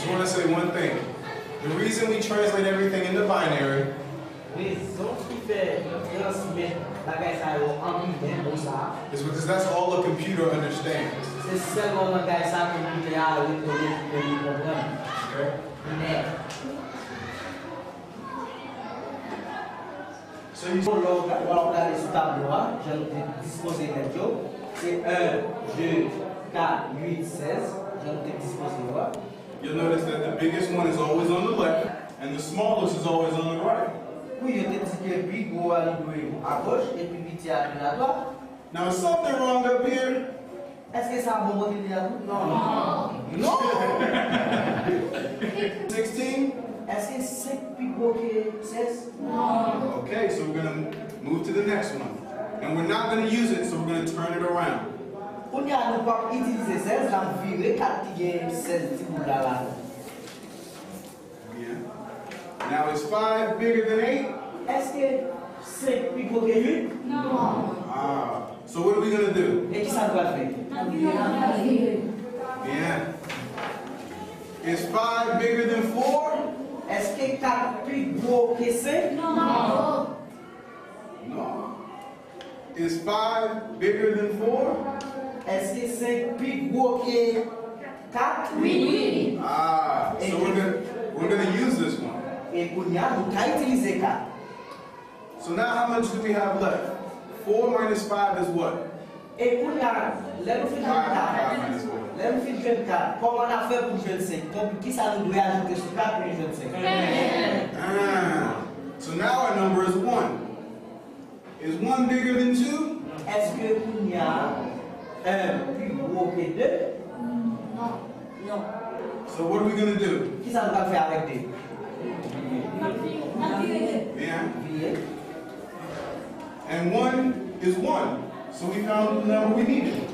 Just want to say one thing. The reason we translate everything into binary is because that's all a computer understands. Okay? So you You'll notice that the biggest one is always on the left and the smallest is always on the right. Now is something wrong up here? No. 16? Okay, so we're going to move to the next one. And we're not going to use it, so we're going to turn it around. Yeah. Now is 5 bigger than 8? No. So what are we going to do? Yeah. Is 5 bigger than 4? No. No. Is 5 bigger than 4? So we're gonna use this one. So now how much do we have left? 4 minus 5 is what? 5 minus 4. So now our number is 1. Is 1 bigger than 2? No. So what are we going to do? Yeah. And 1 is 1. So we found the number we needed.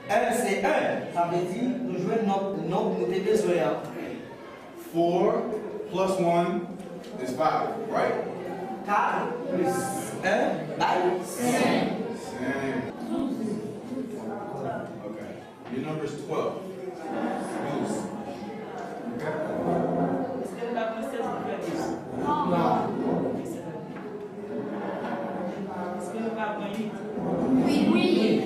1 c'est 1. Ça veut dire nous jouons notre nombre nous avons besoin. 4 plus 1 is 5, right? 4 plus 1 by 5. Okay. Your number is 12. Oui.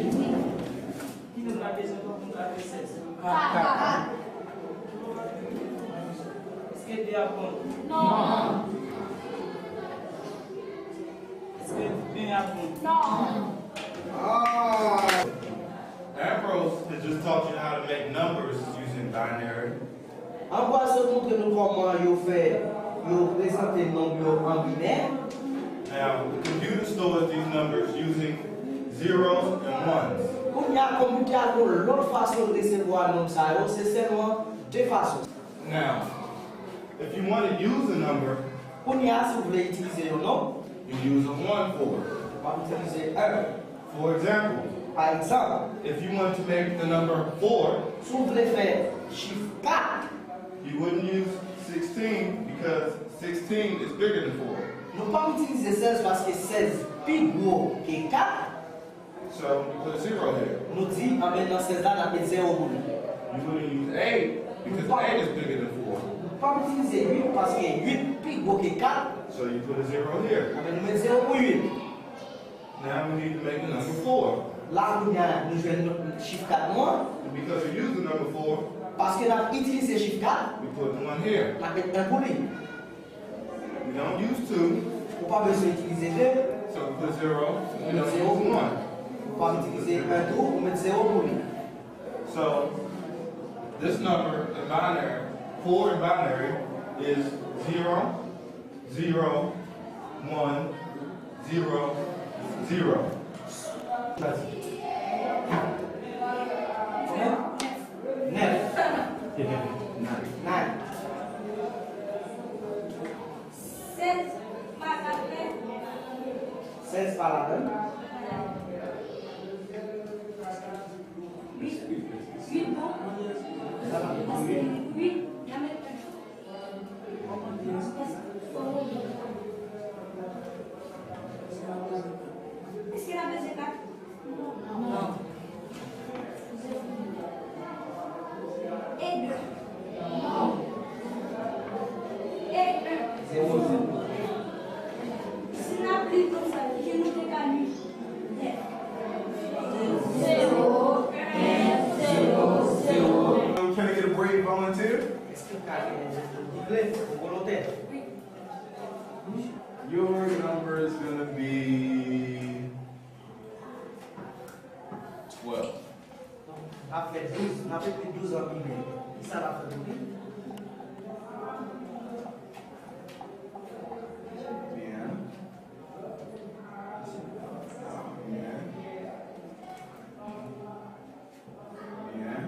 Est-ce que tu as bon? Non. Est-ce que tu as bon? Non. Ambrose has just taught you how to make numbers using binary. En quoi se montre nous comment vous fait présenter nombres en binaire? Now, the computer stores these numbers using zeros and ones. Pour y a computer l'autre façon de recevoir nom ça, c'est seulement deux façons. Now, if you want to use a number, Pour y a si vous voulez utiliser le nom, you use a 1 for it. on va utiliser 1. For example, Par exemple, if you want to make the number 4, si vous voulez faire chiffre 4, you wouldn't use 16 because 16 is bigger than 4. nous ne pouvons pas utiliser 16 parce que 16 plus gros que 4. So you put a 0 there. Nous disons, en maintenant 16 là, on a 0 pour nous. You wouldn't use 8 because 8 is bigger than 4. Nous ne pouvons pas utiliser 8 parce que 8 plus gros que 4. So you put a 0 here. On met 0 pour 8. Now we need to make the number 4. Là, nous jouons le chiffre 4 moins. And because we use the number 4, Parce que nous avons utilisé le chiffre 4, we put the 1 here. on a mis 1 pour lui. We don't use 2. On ne peut pas besoin d'utiliser 2. So we put 0 and then we move 1. Pas utiliser 1 tout, on met 0 pour lui. So this number in binary, 4 in binary, is 0, 0, 1, 0, 0. Vas-y. 9. 16 par la peine. 8 bon. Ça va. 8. Est-ce qu'il y a un deuxième acte? Non. Et 2. Non. Et 1. 0, 0. Si on applique comme ça, je nous décalme. 0. Can I get a brave volunteer? Est-ce que vous êtes volontaire? Your number is going to be 12. On a fait 12, on a fait plus de 12 ans biblique. Ça va faire biblique. Bien. Bien. Bien.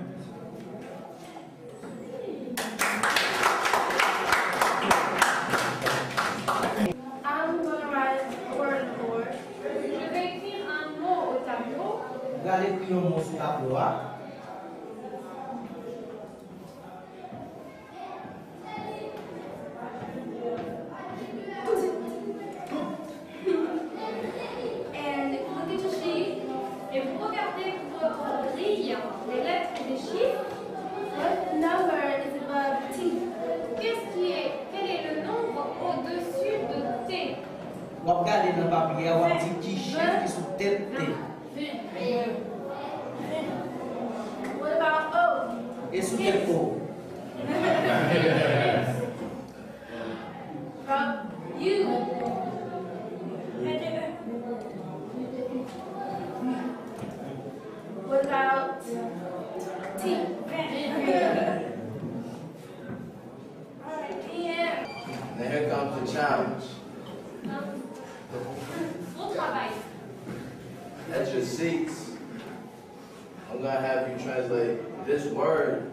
I'm gonna write a word board. Je vais écrire un mot au tableau. Vous allez écrire un mot sur la tableau. And look at your sheet. Et vous regardez votre grille des lettres et des chiffres. What number is above T? Quel est le nombre au-dessus de T? Vous regardez dans le papier, vous avez un petit chiffre qui est sous tête T. What about O? Et sous tête O. About U? What about T? Yeah. Now here comes the challenge. Bon travail. At your seats, I'm gonna have you translate this word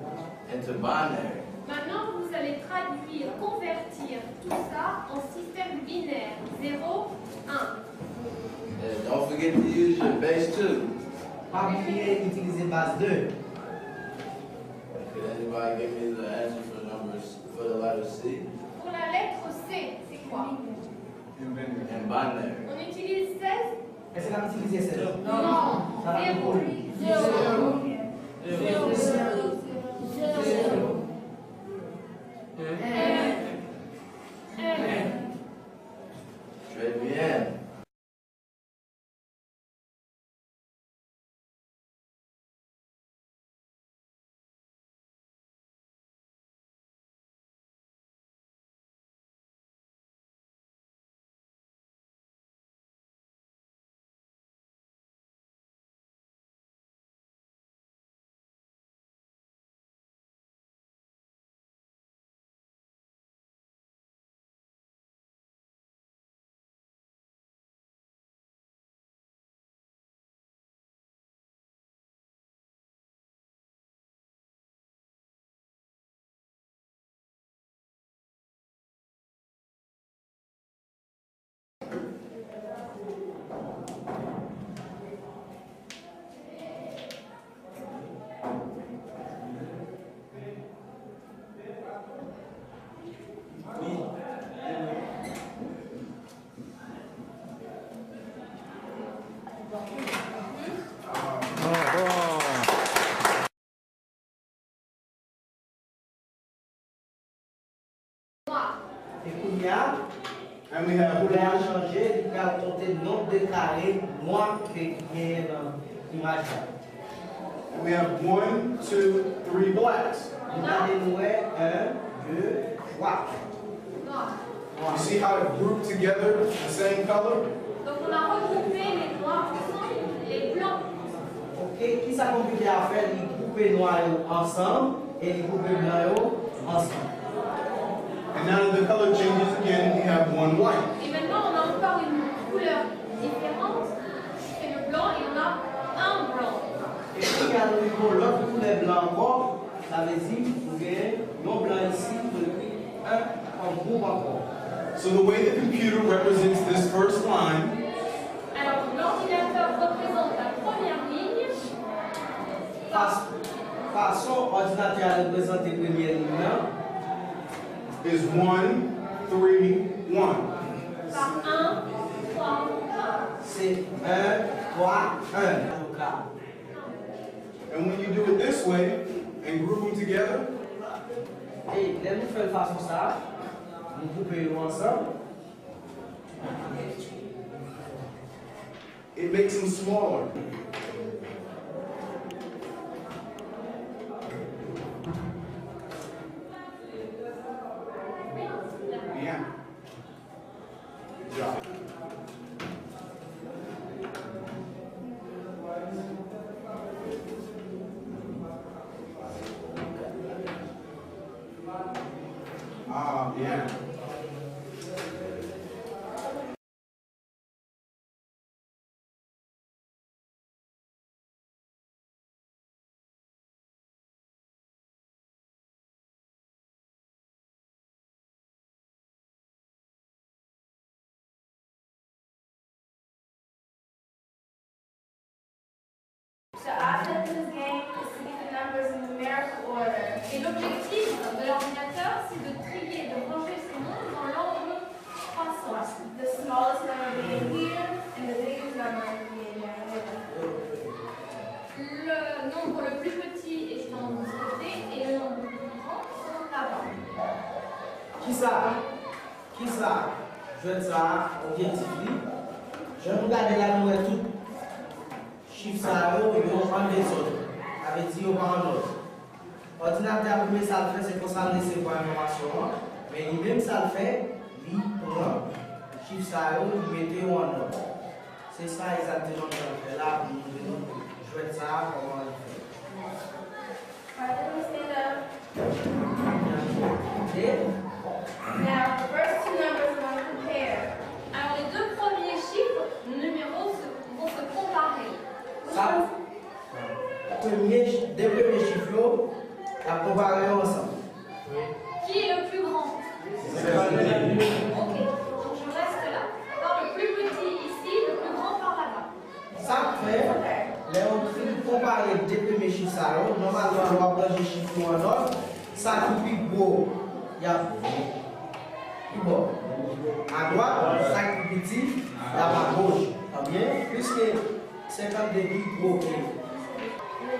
into binary. Maintenant, vous allez traduire, convertir tout ça en système binaire. 0, 1. And don't forget to use your base 2. Pas oublier d'utiliser base 2. Could anybody give me the answer for numbers for the letter C? Pour la lettre C, c'est quoi? In binary. On utilise 16? Est-ce qu'on a utilisé 16? Non. Ça va être pour lui. 0. Très bien. And we have Pour les changer, il va compter le nombre de carrés noirs qui est dans l'image. And we have 1, 2, 3 blacks. Regardez-nous, 1, 2, 3. Noir. You see how it grouped together the same color? Donc on a regroupé les noirs ensemble et les blancs. Ok, qui ça compliqué à faire? Il couper noir ensemble et il couper blanc ensemble. And now that the color changes again, we have one white. Et maintenant on a encore une couleur différente, c'est le blanc et on a un blanc. Et puis il y a l'autre couleur blanc encore, ça veut dire vous voyez non blanc ici, un en groupe encore. So the way the computer represents this first line Alors l'ordinateur représente la première ligne. Façon ordinateur représente les premières lignes. is 1, 3, 1. Par 1, 3, 1. C'est 1, 3, 1. And when you do it this way and group them together, Et là, nous faisons façon ça. Nous groupons ensemble. it makes them smaller. Yeah. Good job. Yeah. The object of this game is to get the numbers in numerical order. Et l'objectif de l'ordinateur, c'est de trier, de ranger ces nombres dans l'ordre croissant. The smallest number being here and the biggest number being there. Le nombre le plus petit étant de ce côté et le nombre le plus grand sont là-bas. Qui ça? Je vais ça, objectif. Je vais regarder la nouvelle tout. Chiffre ça, ils vont prendre les autres. Avec dit, ils vont prendre l'autre. Ordinateur, premier ça le fait, c'est pour ça le laisser pour l'information. Mais lui-même ça le fait, lui prend. Chiffre ça, il mettait en ordre. C'est ça exactement ce qu'on fait là. Je vais ça, comment on le fait. Alright, let me stand up. Et Now, the first two numbers are going to compare. Alors, les deux premiers chiffres, numéros, vont se comparer. ça, deux premiers chiffres, la comparer ensemble. Qui est le plus grand? Ok, donc je reste là. Par le plus petit ici, le plus grand par là-bas. Ça fait, là on fait comparer les deux premiers chiffres, normalement on va prendre les chiffres en ordre. Ça qui est plus gros, il y a plus bon. À droite, ça qui est petit, il y a à gauche. Très bien, puisque 50 débits gros. The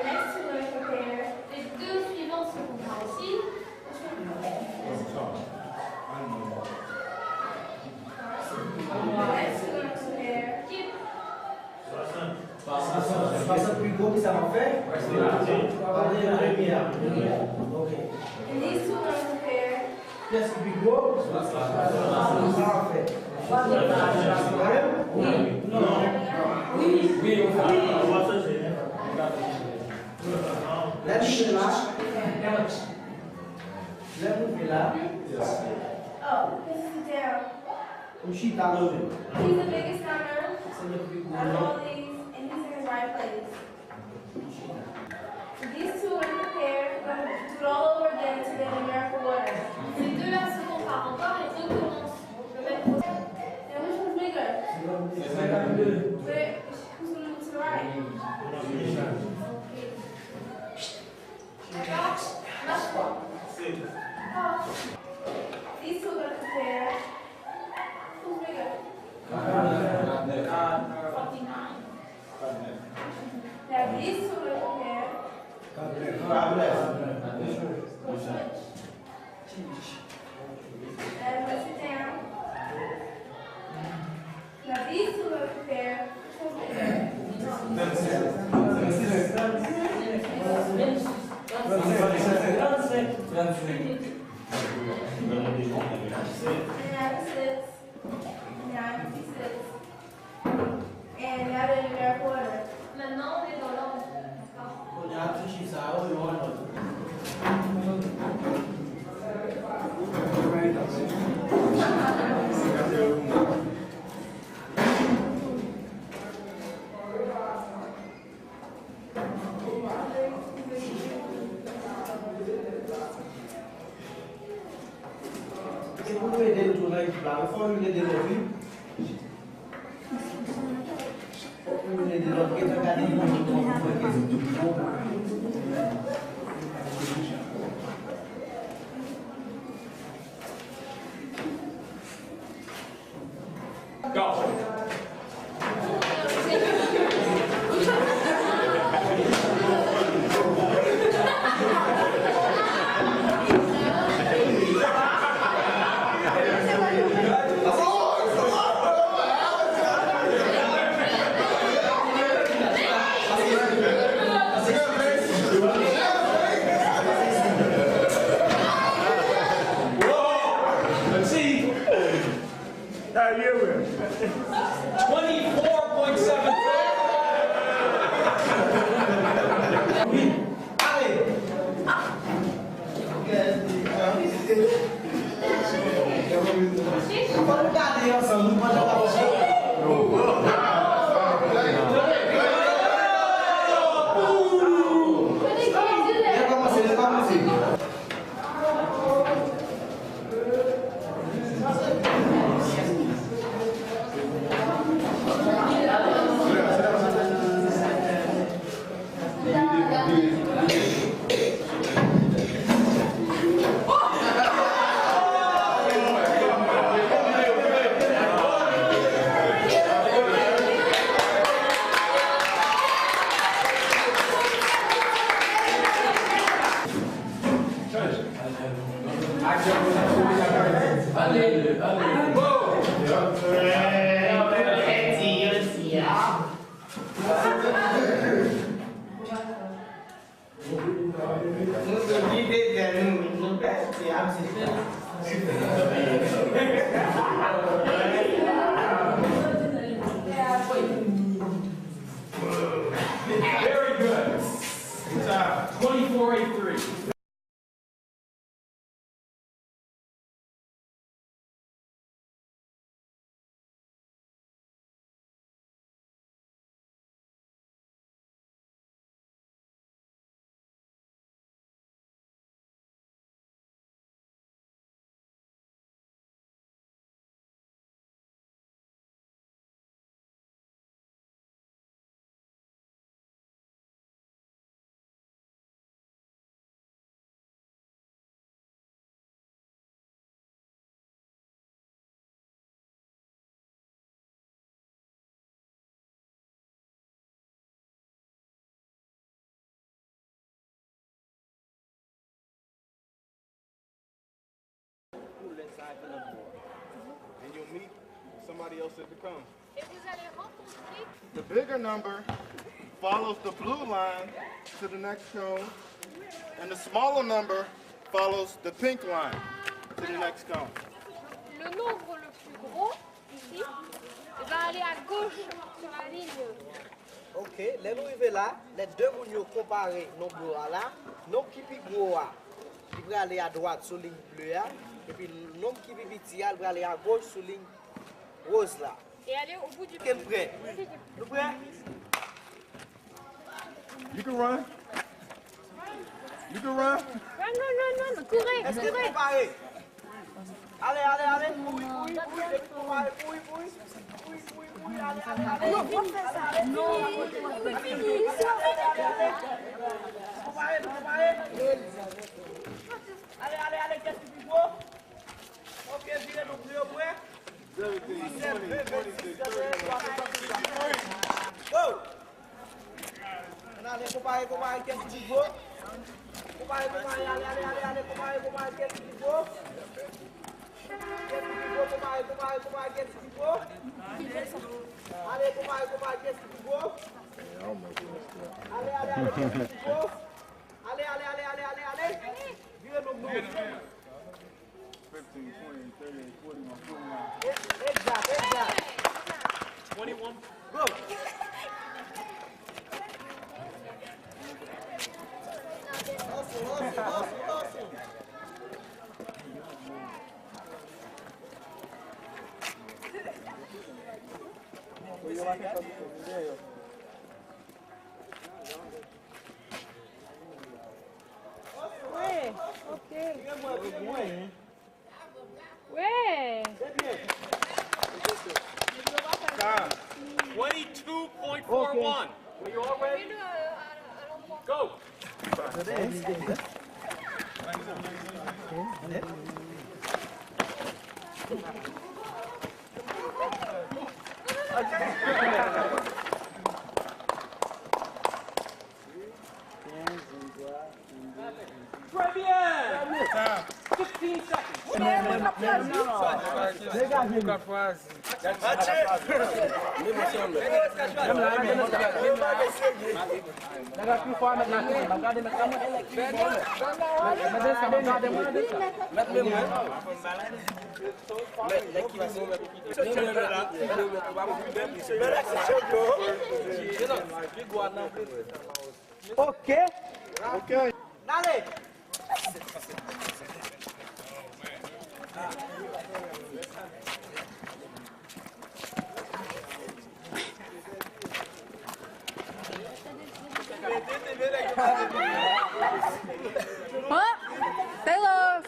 next two are compare. Les deux suivants se comparent aussi. The next two are compare. Qui est Ça plus gros que ça va faire. Ok. And these two are compare. Qu'est-ce qui est plus gros? Ça va faire. Là. Oh, this is down. He's He's the biggest number c'est le plus out of gros. all these, and he's in his right place. So these two are compared. We're going to do it all over again to the numerical order. Ces deux-là se comparent encore et recommencent le même processus. And which one's bigger? Where? Who's going to move to the right? D'accord? Last one. Oh. These two are going to compare. Who's bigger? 49. Now these two are compare. And press it down. Now these two are compare. Who's bigger? And now this 956. 956. And now they're in their quarter. Maintenant, on est dans l'ordre. On a un petit chiffre, ça, on est en ordre. C'est pour nous aider le tournage du plat. Il faut nous aider le film. Il faut nous aider le film. Go. Very good. 2483. And you'll meet somebody else as it comes. Et vous allez rencontrer. The bigger number follows the blue line to the next cone, and the smaller number follows the pink line to the next cone. Le nombre le plus gros, ici, va aller à gauche sur la ligne. Ok, les nous arrivons là, les deux mounions comparés, nombre là, nombre qui est gros, il va aller à droite sur la ligne bleue, et puis le nombre qui est petit, il va aller à gauche sur la ligne rose là. Et aller au bout du Quel prêt? Le prêt? You can run. You can run. Non, courez, Est-ce que c'est comparé? Allez, allez, allez, oui, oui, oui, comparé, oui, oui, oui, oui, oui, allez, allez, allez. Non, comparé, comparé. Allez, allez, allez, qu'est-ce qu'il faut? Ok, virez nos plus au point. 17, 20, 26, 23. Go! Allez, comparé, comparé, qu'est-ce qu'il faut? Comparé, comparé, allez, allez, allez, allez, comparé, comparé, qu'est-ce qu'il faut? Qu'est-ce qu'il faut? Comparé, comparé, comparé, qu'est-ce qu'il faut? Allez, comparé, comparé, qu'est-ce qu'il faut? Allez, allez, allez, qu'est-ce qu'il faut? Allez, allez, allez, allez, allez, allez. Virez nos bouts. 15, 20, 38, 41, 49. Exact. 21. Go. Awesome. Ouais, ok. Ouais. 22.41. Were you all ready? Go. Très bien. 15 seconds. Ok. Dale. Huh? Say love.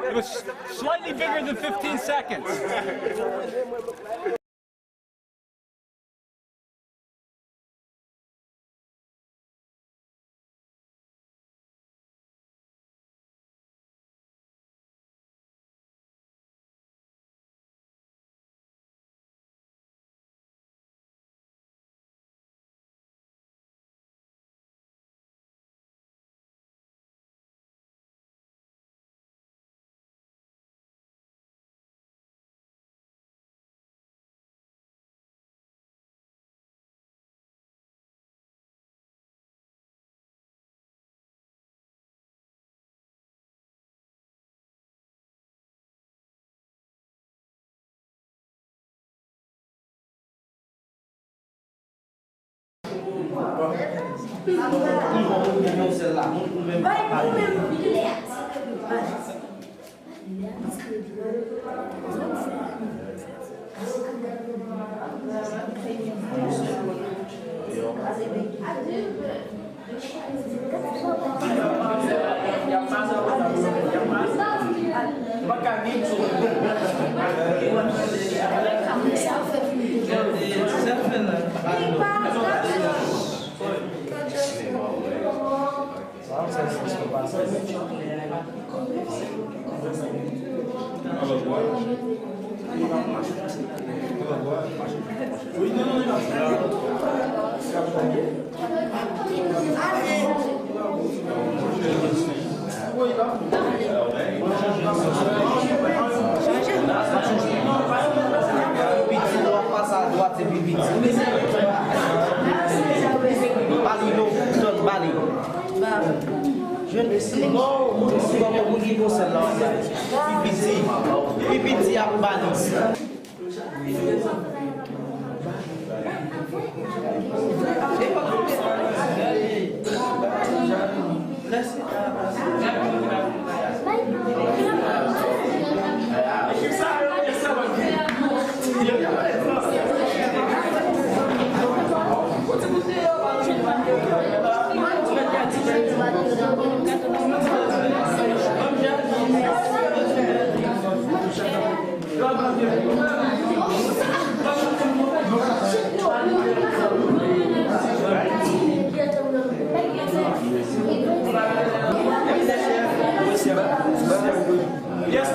It was slightly bigger than 15 seconds. Yes,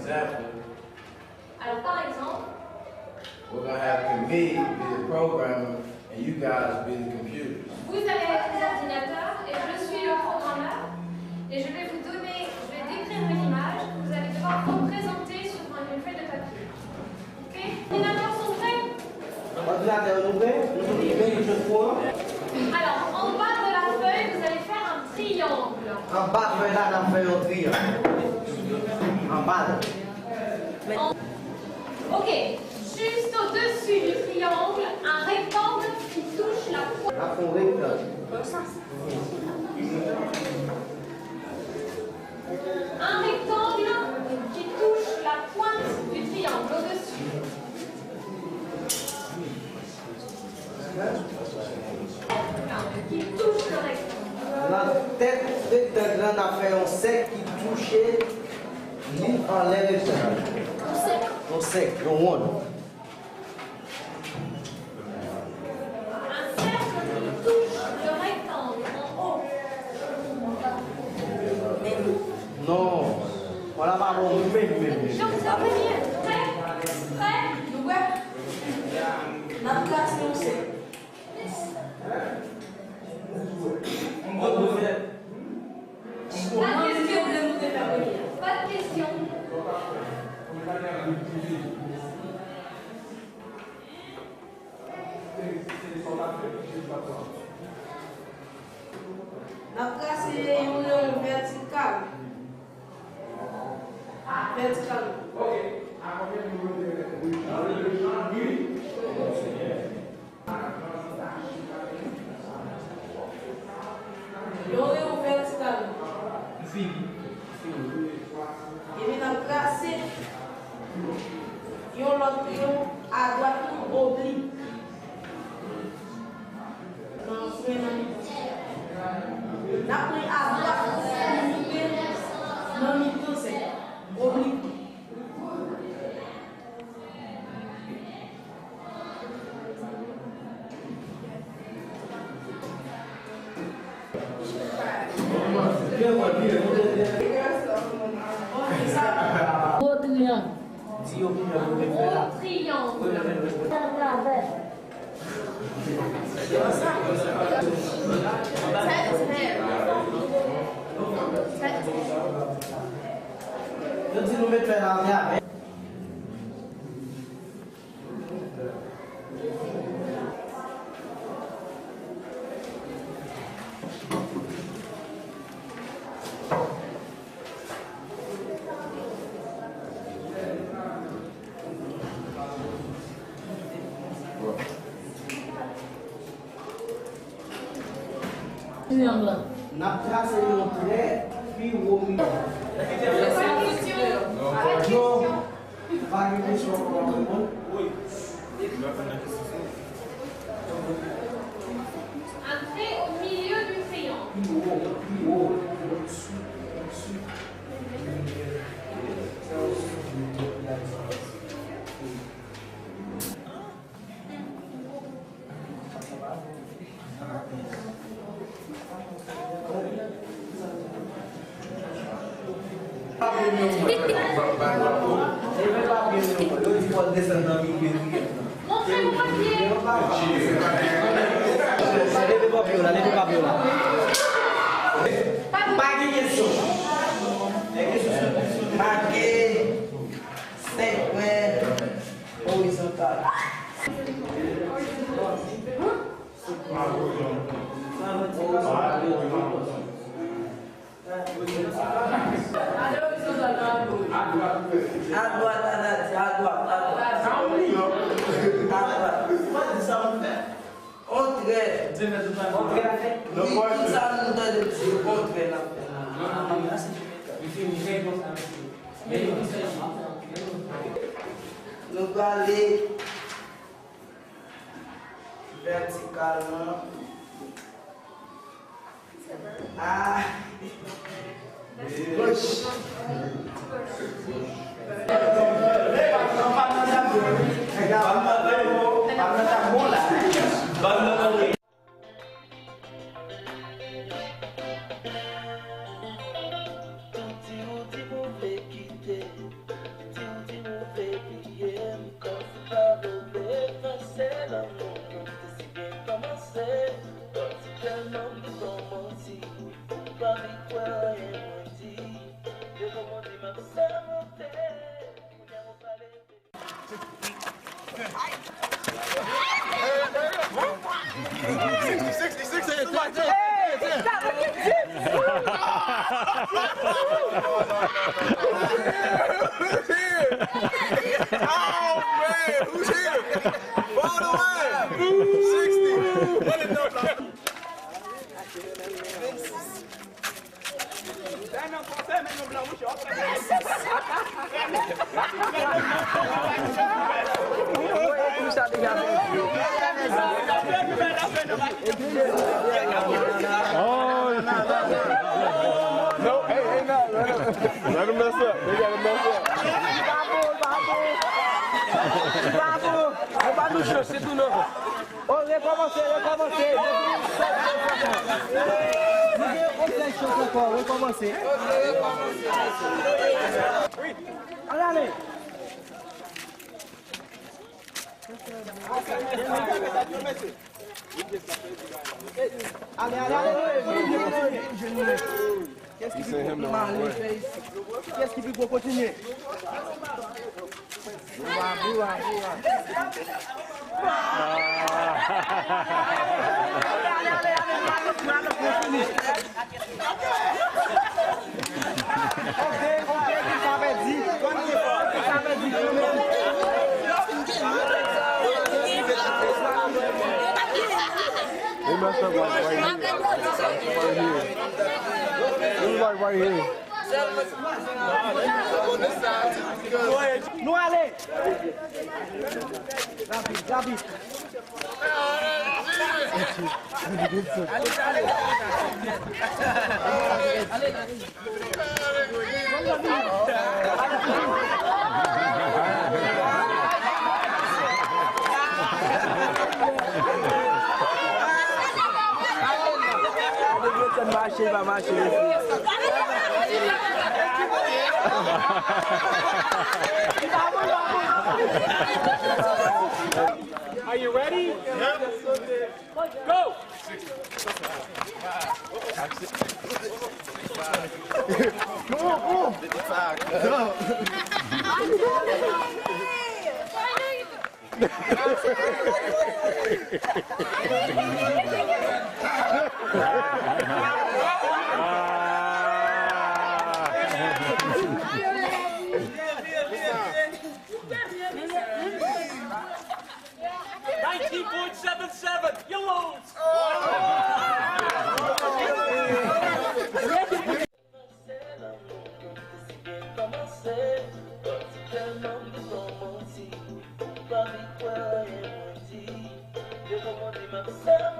example, Alors par exemple, we're going to have me be the programmer and you guys be the computers. vous allez être les ordinateurs et je suis le programmeur et je vais décrire une image que vous allez devoir représenter sur une feuille de papier. Ok? Les ordinateurs sont prêts? Ordinateur ouvert, nous ouvrons je crois. Alors, en bas de la feuille, vous allez faire un triangle. En bas, je vais là, on fait un triangle. En bas. Ok, juste au-dessus du triangle, un rectangle qui touche la pointe. Là, on rectangle. Un rectangle qui touche la pointe du triangle au-dessus. Qui touche le rectangle. La tête rectangle, on a fait un cercle qui touchait l'île en l'air rectangle. Un cercle, un rond. Un cercle qui touche le rectangle en haut. Non, on l'a pas bon, Donc ça veut dire prêt. Ouais. La classe, on sait. Pas de question. La classe est une verticale. Verticale. Une verticale. Et bien, la classe est l'autre à droite oblique. D'après à droite, non, mi-temps, c'est oblique. Au triangle. je dis nous mettre la dernière. N'a tracé un trait, puis au milieu. Pas de question pour le monde. Oui. Un trait au milieu du triangle. Montrez vos papiers. Pas de question. Marqué 5 points horizontal. À droite, à droite. Nous allons aller verticalement à gauche. Oh man, who's here? Follow the line. 60. No, hey, no. Let him mess up. They gotta mess up. Vai no chão, se tu não. Olha pra você, olha pra você. Ninguém consegue chão pra fora, olha pra você. Olha ali. Qu'est-ce qui fait Qu'est-ce qui fait continuer? They messed up like right here. It was like right here. No, allez. Rapide. Va marcher. Are you ready? Go! Come on. 55. Go. .77, you lose! Pra mim, qual é a emoji? Eu vou manter meu céu,